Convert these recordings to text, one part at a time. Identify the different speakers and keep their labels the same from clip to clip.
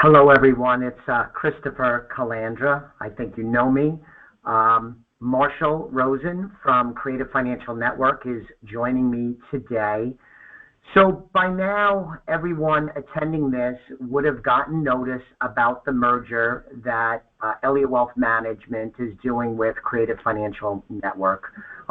Speaker 1: Hello, everyone. It's Christopher Calandra. I think you know me. Marshall Rosen from Creative Financial Network is joining me today. So by now, everyone attending this would have gotten notice about the merger that Osaic Wealth Management is doing with Creative Financial Network.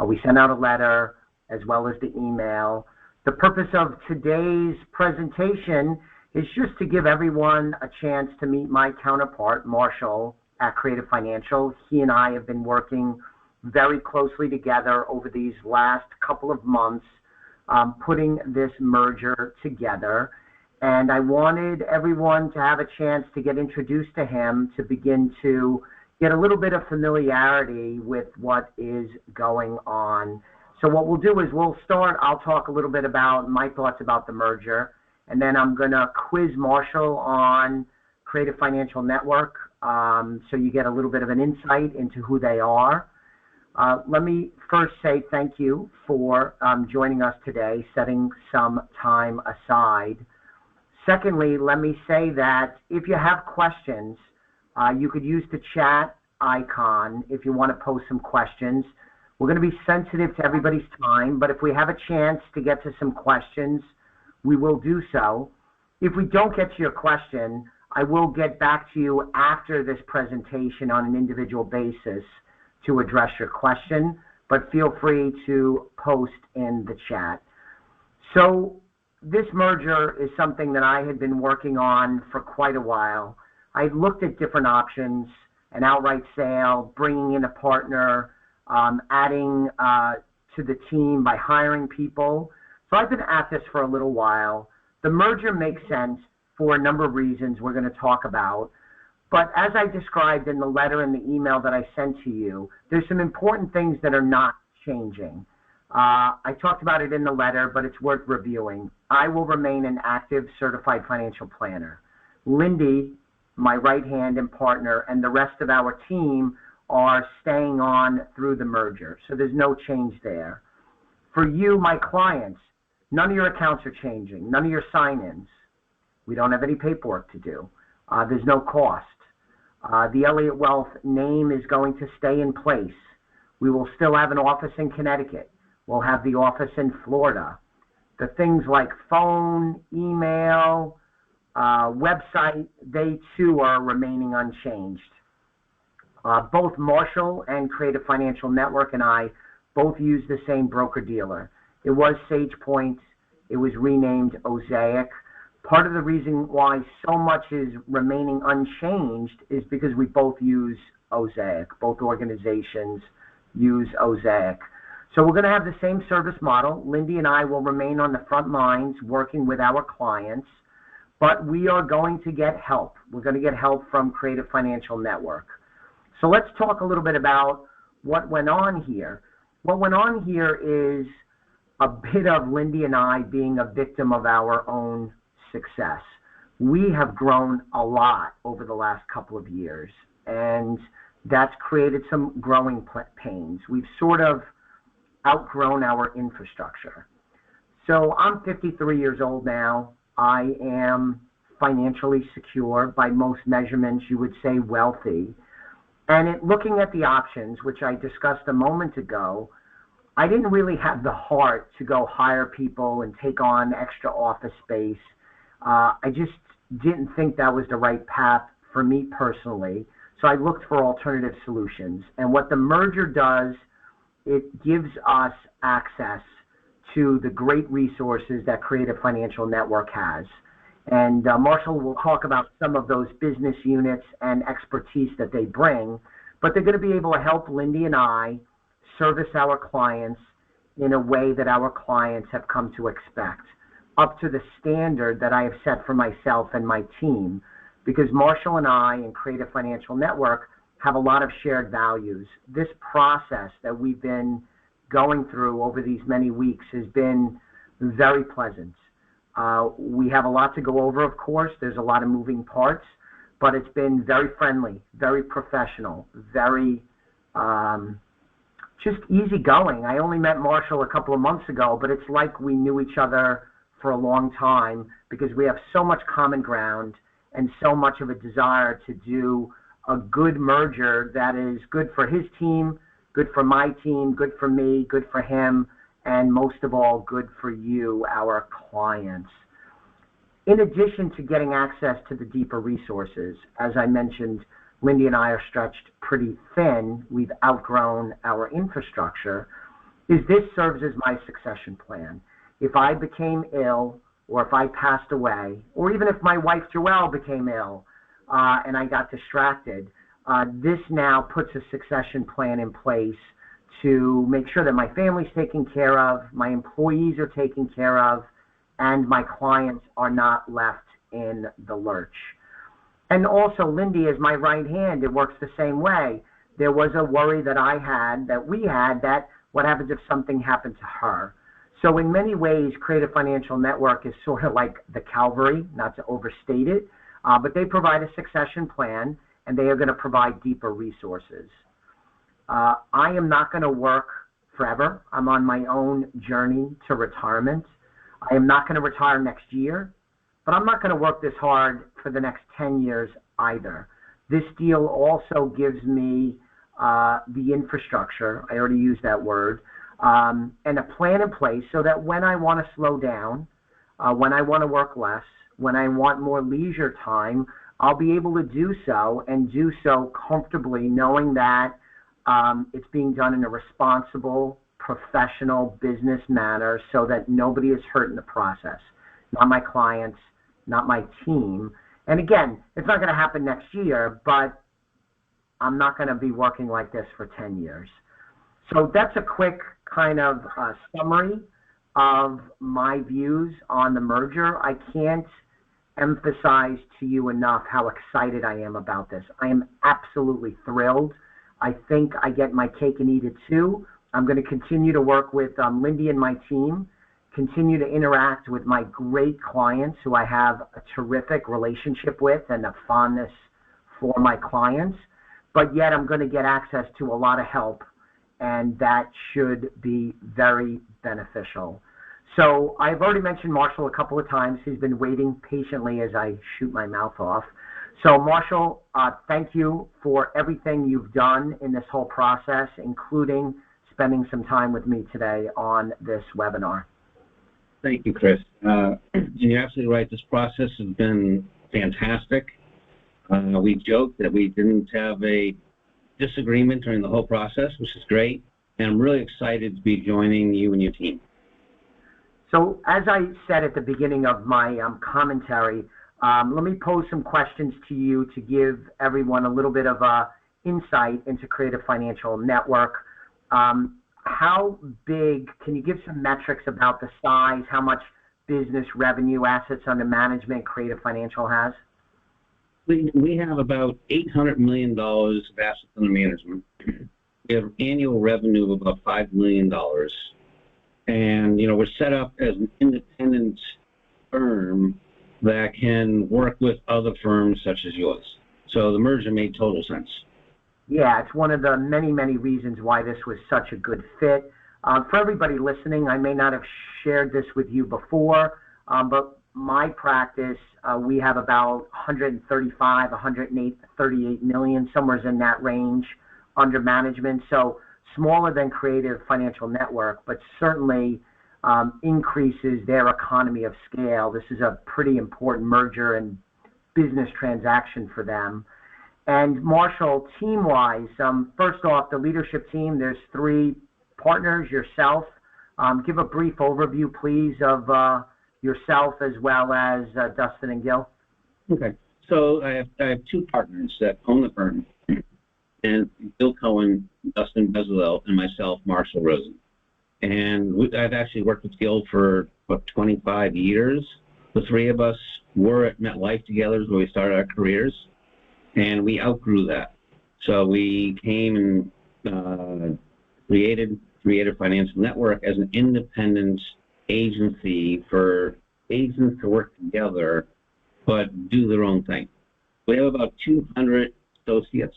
Speaker 1: We sent out a letter as well as the email. The purpose of today's presentation is just to give everyone a chance to meet my counterpart, Marshall, at Creative Financial. He and I have been working very closely together over these last couple of months, putting this merger together. And I wanted everyone to have a chance to get introduced to him, to begin to get a little bit of familiarity with what is going on. So what we'll do is I'll talk a little bit about my thoughts about the merger, and then I'm going to quiz Marshall on Creative Financial Network, so you get a little bit of an insight into who they are. Let me first say thank you for joining us today, setting some time aside. Secondly, let me say that if you have questions, you could use the chat icon if you want to post some questions. We're going to be sensitive to everybody's time, but if we have a chance to get to some questions, we will do so. If we don't get to your question, I will get back to you after this presentation on an individual basis to address your question, but feel free to post in the chat. So this merger is something that I had been working on for quite a while. I looked at different options: an outright sale, bringing in a partner, adding to the team by hiring people. So I've been at this for a little while. The merger makes sense for a number of reasons we're going to talk about. But as I described in the letter and the email that I sent to you, there's some important things that are not changing. I talked about it in the letter, but it's worth reviewing. I will remain an active certified financial planner. Lindy, my right hand and partner, and the rest of our team are staying on through the merger. So there's no change there. For you, my clients, none of your accounts are changing, none of your sign-ins. We don't have any paperwork to do. There's no cost. The Osaic Wealth name is going to stay in place. We will still have an office in Connecticut. We'll have the office in Florida. The things like phone, email, website, they too are remaining unchanged. Both Marshall and Creative Financial Network and I both use the same broker-dealer. It was SagePoint. It was renamed Osaic. Part of the reason why so much is remaining unchanged is because we both use Osaic. Both organizations use Osaic. So we're going to have the same service model. Lindy and I will remain on the front lines working with our clients, but we are going to get help. We're going to get help from Creative Financial Network. So let's talk a little bit about what went on here. What went on here is a bit of Lindy and I being a victim of our own success. We have grown a lot over the last couple of years, and that's created some growing pains. We've sort of outgrown our infrastructure. So I'm 53 years old now. I am financially secure. By most measurements, you would say wealthy. And looking at the options, which I discussed a moment ago, I didn't really have the heart to go hire people and take on extra office space. I just didn't think that was the right path for me personally. So I looked for alternative solutions. And what the merger does, it gives us access to the great resources that Creative Financial Network has. And Marshall will talk about some of those business units and expertise that they bring, but they're going to be able to help Lindy and I service our clients in a way that our clients have come to expect, up to the standard that I have set for myself and my team, because Marshall and I and Creative Financial Network have a lot of shared values. This process that we've been going through over these many weeks has been very pleasant. We have a lot to go over, of course. There's a lot of moving parts, but it's been very friendly, very professional, very just easygoing. I only met Marshall a couple of months ago, but it's like we knew each other for a long time because we have so much common ground and so much of a desire to do a good merger that is good for his team, good for my team, good for me, good for him, and most of all, good for you, our clients. In addition to getting access to the deeper resources, as I mentioned, Lindy and I are stretched pretty thin. We've outgrown our infrastructure. This serves as my succession plan. If I became ill, or if I passed away, or even if my wife Joelle became ill and I got distracted, this now puts a succession plan in place to make sure that my family's taken care of, my employees are taken care of, and my clients are not left in the lurch. And also, Lindy is my right hand. It works the same way. There was a worry that I had, that we had, that what happens if something happened to her? So in many ways, Creative Financial Network is sort of like the Calvary, not to overstate it, but they provide a succession plan, and they are going to provide deeper resources. I am not going to work forever. I'm on my own journey to retirement. I am not going to retire next year, but I'm not going to work this hard for the next 10 years either. This deal also gives me the infrastructure, I already used that word, and a plan in place so that when I want to slow down, when I want to work less, when I want more leisure time, I'll be able to do so and do so comfortably, knowing that it's being done in a responsible, professional business manner so that nobody is hurt in the process. Not my clients, not my team. And again, it's not going to happen next year, but I'm not going to be working like this for 10 years. So that's a quick kind of summary of my views on the merger. I can't emphasize to you enough how excited I am about this. I am absolutely thrilled. I think I get my cake and eat it too. I'm going to continue to work with Lindy and my team, continue to interact with my great clients who I have a terrific relationship with and a fondness for my clients, but yet I'm going to get access to a lot of help, and that should be very beneficial. So I've already mentioned Marshall a couple of times. He's been waiting patiently as I shoot my mouth off. So Marshall, thank you for everything you've done in this whole process, including spending some time with me today on this webinar.
Speaker 2: Thank you, Chris. You're absolutely right. This process has been fantastic. We joked that we didn't have a disagreement during the whole process, which is great. And I'm really excited to be joining you and your team.
Speaker 1: So as I said at the beginning of my commentary, let me pose some questions to you to give everyone a little bit of insight into Creative Financial Network. How big, can you give some metrics about the size, how much business revenue, assets under management Creative Financial has?
Speaker 2: We have about $800 million of assets under management. We have annual revenue of about $5 million. And, you know, we're set up as an independent firm that can work with other firms such as yours. So the merger made total sense.
Speaker 1: Yeah, it's one of the many, many reasons why this was such a good fit. For everybody listening, I may not have shared this with you before, but my practice, we have about 135, 138 million, somewhere in that range under management. So smaller than Creative Financial Network, but certainly increases their economy of scale. This is a pretty important merger and business transaction for them. And Marshall, team-wise, first off, the leadership team, there's 3 partners, yourself. Give a brief overview, please, of yourself as well as Dustin and Gil.
Speaker 2: Okay. So I have 2 partners that own the firm, and Bill Cohen, Dustin Bezalel, and myself, Marshall Rosen. And I've actually worked with Gil for about 25 years. The 3 of us were at MetLife together where we started our careers. And we outgrew that. So we came and created Creative Financial Network as an independent agency for agents to work together, but do their own thing. We have about 200 associates,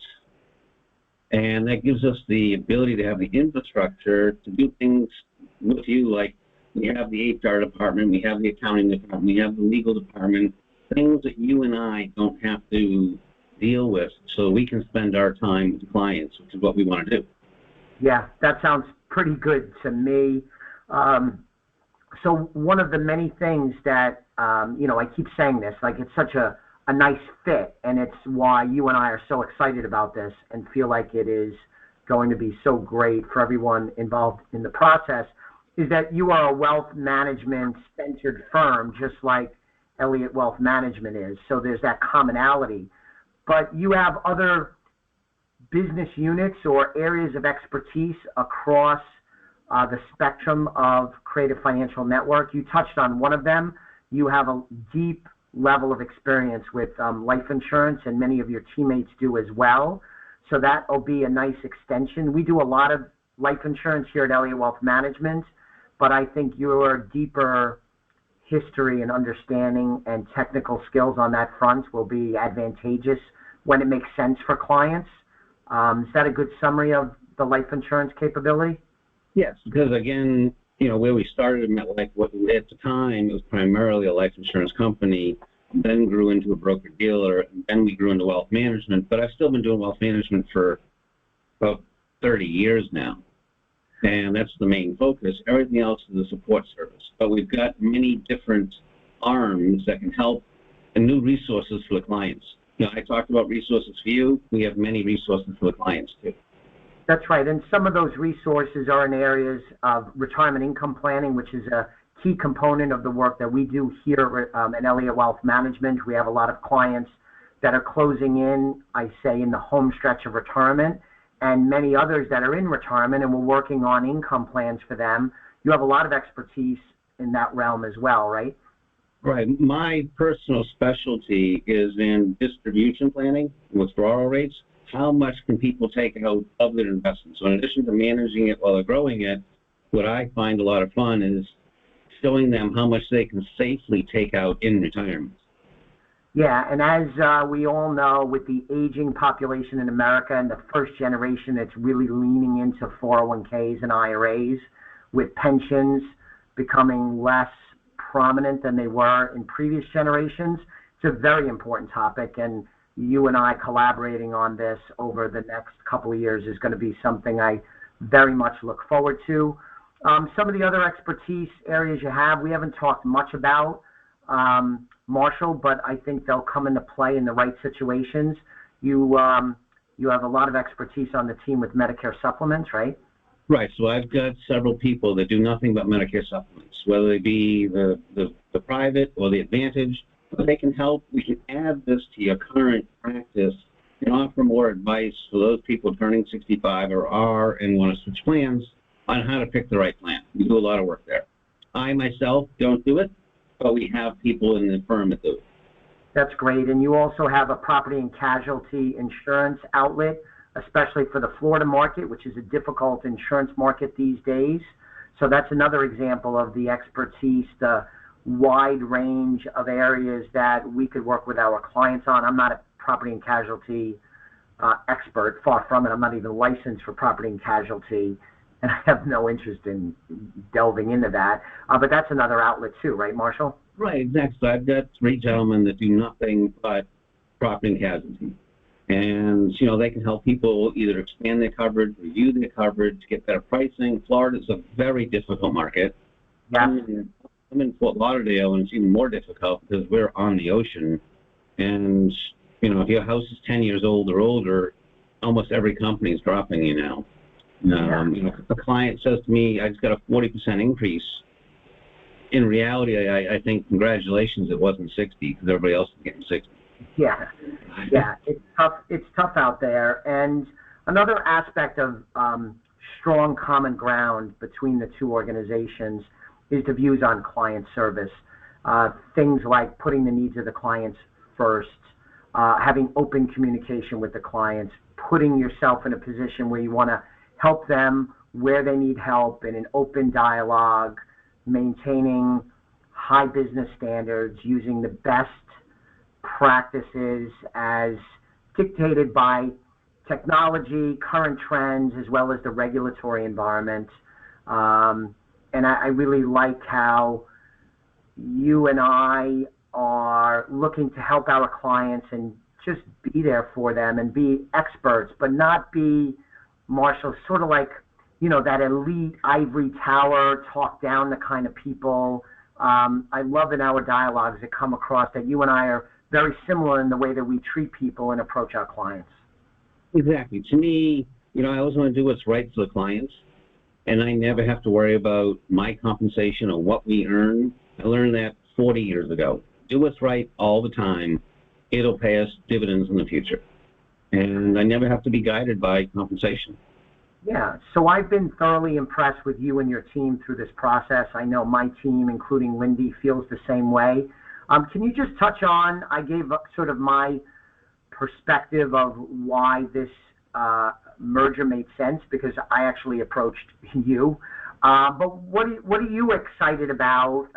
Speaker 2: and that gives us the ability to have the infrastructure to do things with you, like we have the HR department, we have the accounting department, we have the legal department, things that you and I don't have to deal with so we can spend our time with clients, which is what we want to do.
Speaker 1: Yeah, that sounds pretty good to me. So one of the many things that, I keep saying this, like it's such a nice fit, and it's why you and I are so excited about this and feel like it is going to be so great for everyone involved in the process, is that you are a wealth management-centered firm, just like Elliott Wealth Management is. So there's that commonality. But you have other business units or areas of expertise across the spectrum of Creative Financial Network. You touched on one of them. You have a deep level of experience with life insurance, and many of your teammates do as well. So that will be a nice extension. We do a lot of life insurance here at Elliott Wealth Management, but I think your deeper history and understanding and technical skills on that front will be advantageous when it makes sense for clients. Is that a good summary of the life insurance capability?
Speaker 2: Yes, because again, where we started at MetLife, at the time, it was primarily a life insurance company, then grew into a broker-dealer, and then we grew into wealth management. But I've still been doing wealth management for about 30 years now, and that's the main focus. Everything else is a support service. But we've got many different arms that can help and new resources for the clients. I talked about resources for you. We have many resources for the clients, too.
Speaker 1: That's right, and some of those resources are in areas of retirement income planning, which is a key component of the work that we do here at Elliott Wealth Management. We have a lot of clients that are closing in, I say, in the home stretch of retirement, and many others that are in retirement, and we're working on income plans for them. You have a lot of expertise in that realm as well, right?
Speaker 2: Right. My personal specialty is in distribution planning, withdrawal rates. How much can people take out of their investments? So in addition to managing it while they're growing it, what I find a lot of fun is showing them how much they can safely take out in retirement.
Speaker 1: Yeah, and as we all know, with the aging population in America and the first generation that's really leaning into 401ks and IRAs, with pensions becoming less prominent than they were in previous generations, it's a very important topic, and you and I collaborating on this over the next couple of years is going to be something I very much look forward to. Some of the other expertise areas you have, we haven't talked much about, Marshall, but I think they'll come into play in the right situations. You have a lot of expertise on the team with Medicare supplements, right?
Speaker 2: Right. So I've got several people that do nothing but Medicare supplements, whether they be the private or the Advantage. They can help. We can add this to your current practice and offer more advice for those people turning 65 or are and want to switch plans on how to pick the right plan. We do a lot of work there. I myself don't do it, but we have people in the firm that do it.
Speaker 1: That's great. And you also have a property and casualty insurance outlet, especially for the Florida market, which is a difficult insurance market these days. So that's another example of the expertise, the wide range of areas that we could work with our clients on. I'm not a property and casualty expert, far from it. I'm not even licensed for property and casualty, and I have no interest in delving into that. But that's another outlet too, right, Marshall?
Speaker 2: Right, exactly. So I've got 3 gentlemen that do nothing but property and casualty. And, they can help people either expand their coverage, review their coverage, get better pricing. Florida is a very difficult market.
Speaker 1: Yeah.
Speaker 2: I'm in Fort Lauderdale, and it's even more difficult because we're on the ocean. And, if your house is 10 years old or older, almost every company is dropping you now. If a client says to me, I just got a 40% increase, in reality, I think, congratulations, it wasn't 60 because everybody else is getting 60.
Speaker 1: Yeah, it's tough. It's tough out there. And another aspect of strong common ground between the two organizations is the views on client service. Things like putting the needs of the clients first, having open communication with the clients, putting yourself in a position where you want to help them where they need help in an open dialogue, maintaining high business standards, using the best practices as dictated by technology, current trends, as well as the regulatory environment. And I really like how you and I are looking to help our clients and just be there for them and be experts, but not be, Marshall, sort of like, that elite ivory tower, talk down the kind of people. I love in our dialogues that come across that you and I are very similar in the way that we treat people and approach our clients.
Speaker 2: Exactly. To me, I always want to do what's right for the clients, and I never have to worry about my compensation or what we earn. I learned that 40 years ago. Do what's right all the time. It'll pay us dividends in the future. And I never have to be guided by compensation.
Speaker 1: Yeah, so I've been thoroughly impressed with you and your team through this process. I know my team, including Lindy, feels the same way. Can you just touch on, I gave sort of my perspective of why this merger made sense, because I actually approached you. But what are you excited about?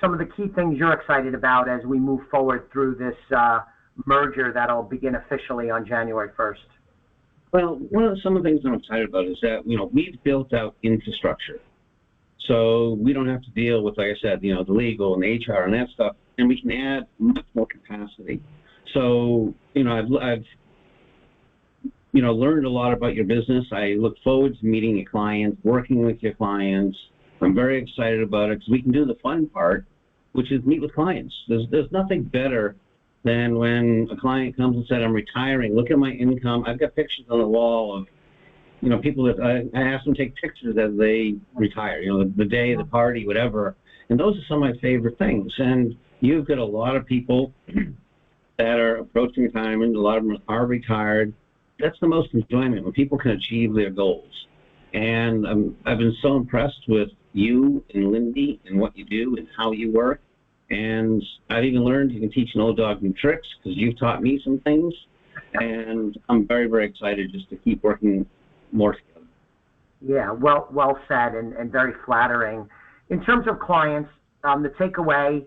Speaker 1: Some of the key things you're excited about as we move forward through this merger that'll begin officially on January 1st?
Speaker 2: Well, some of the things I'm excited about is that, we've built out infrastructure. So we don't have to deal with, like I said, the legal and the HR and that stuff, and we can add much more capacity. So, I've learned a lot about your business. I look forward to meeting your clients, working with your clients. I'm very excited about it because we can do the fun part, which is meet with clients. There's nothing better than when a client comes and said, I'm retiring, look at my income. I've got pictures on the wall of, people that I ask them to take pictures as they retire, the day, the party, whatever. And those are some of my favorite things. And you've got a lot of people that are approaching retirement. A lot of them are retired. That's the most enjoyment, when people can achieve their goals. And I've been so impressed with you and Lindy and what you do and how you work. And I've even learned you can teach an old dog new tricks, because you've taught me some things. And I'm very, very excited just to keep working more together.
Speaker 1: Yeah, well said, and very flattering. In terms of clients, the takeaway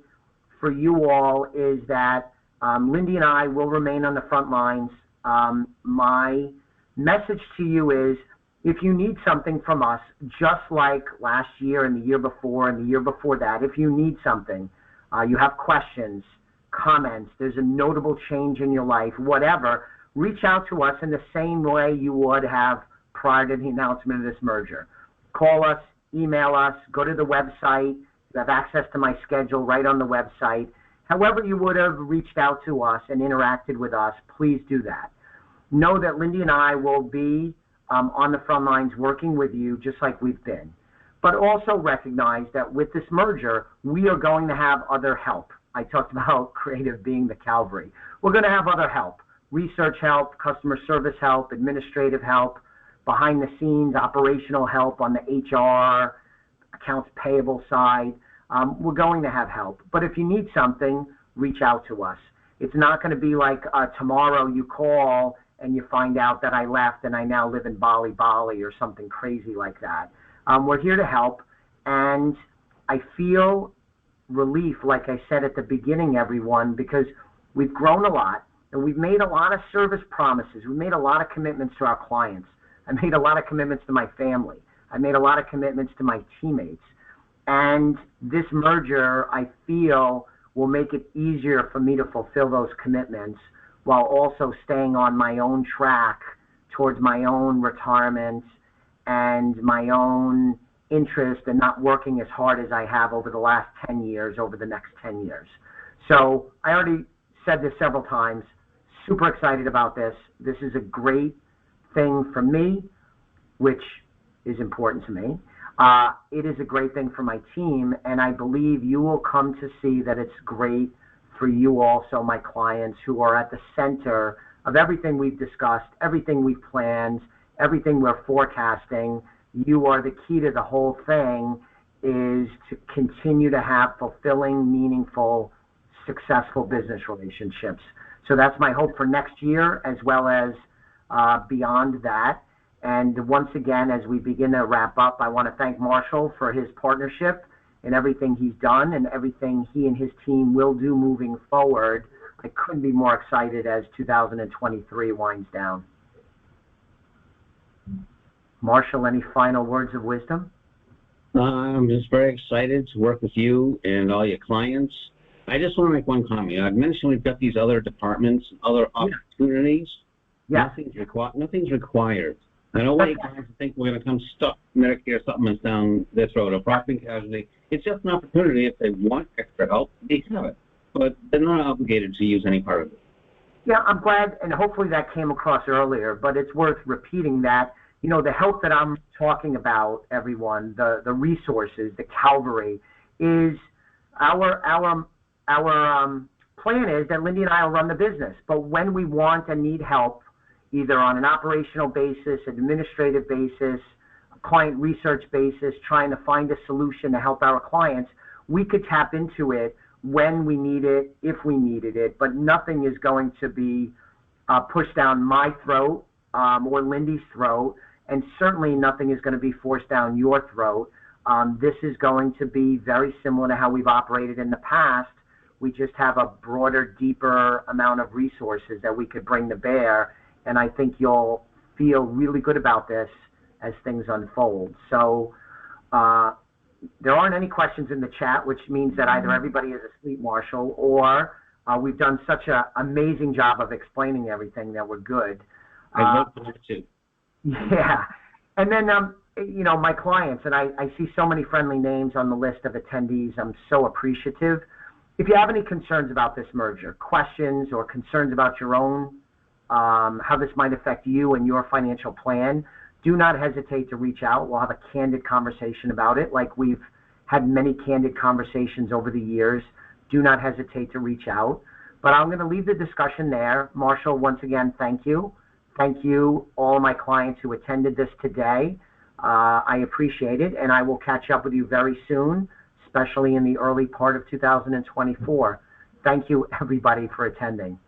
Speaker 1: for you all is that Lindy and I will remain on the front lines. My message to you is, if you need something from us, just like last year and the year before and the year before that, if you need something, you have questions, comments, there's a notable change in your life, whatever, reach out to us in the same way you would have prior to the announcement of this merger. Call us, email us, go to the website. You have access to my schedule right on the website. However you would have reached out to us and interacted with us, please do that. Know that Lindy and I will be on the front lines working with you just like we've been. But also recognize that with this merger, we are going to have other help. I talked about creative being the cavalry. We're going to have other help, research help, customer service help, administrative help, behind the scenes, operational help on the HR, accounts payable side. We're going to have help. But if you need something, reach out to us. It's not going to be like tomorrow you call and you find out that I left and I now live in Bali, Bali, or something crazy like that. We're here to help, and I feel relief, like I said at the beginning, everyone, because we've grown a lot, and we've made a lot of service promises. We've made a lot of commitments to our clients. I made a lot of commitments to my family. I made a lot of commitments to my teammates. And this merger, I feel, will make it easier for me to fulfill those commitments while also staying on my own track towards my own retirement and my own interest, and not working as hard as I have over the last 10 years, over the next 10 years. So I already said this several times, super excited about this. This is a great thing for me, which is important to me. It is a great thing for my team, and I believe you will come to see that it's great for you also, my clients, who are at the center of everything we've discussed, everything we've planned, everything we're forecasting. You are the key to the whole thing, is to continue to have fulfilling, meaningful, successful business relationships. So that's my hope for next year, as well as beyond that. And once again, as we begin to wrap up, I want to thank Marshall for his partnership and everything he's done and everything he and his team will do moving forward. I couldn't be more excited as 2023 winds down. Marshall, any final words of wisdom?
Speaker 2: I'm just very excited to work with you and all your clients. I just want to make one comment. I've mentioned we've got these other departments, other opportunities.
Speaker 1: Yeah.
Speaker 2: Nothing's required. I don't want you guys to think we're going to come stuff Medicare supplements down their throat or property and casualty. It's just an opportunity. If they want extra help, they have it. But they're not obligated to use any part of it.
Speaker 1: Yeah, I'm glad, and hopefully that came across earlier, but it's worth repeating that, the help that I'm talking about, everyone, the resources, the Calvary, is our plan is that Lindy and I will run the business. But when we want and need help, either on an operational basis, administrative basis, client research basis, trying to find a solution to help our clients, we could tap into it when we need it, if we needed it, but nothing is going to be pushed down my throat or Lindy's throat, and certainly nothing is going to be forced down your throat. This is going to be very similar to how we've operated in the past. We just have a broader, deeper amount of resources that we could bring to bear, and I think you'll feel really good about this as things unfold. So there aren't any questions in the chat, which means that either everybody is asleep, Marshall, or we've done such an amazing job of explaining everything that we're good.
Speaker 2: I love that too.
Speaker 1: Yeah. And then, my clients, and I see so many friendly names on the list of attendees. I'm so appreciative. If you have any concerns about this merger, questions or concerns about your own, how this might affect you and your financial plan, do not hesitate to reach out. We'll have a candid conversation about it, like we've had many candid conversations over the years. Do not hesitate to reach out. But I'm going to leave the discussion there. Marshall, once again, thank you. Thank you, all my clients who attended this today. I appreciate it, and I will catch up with you very soon, especially in the early part of 2024. Thank you, everybody, for attending.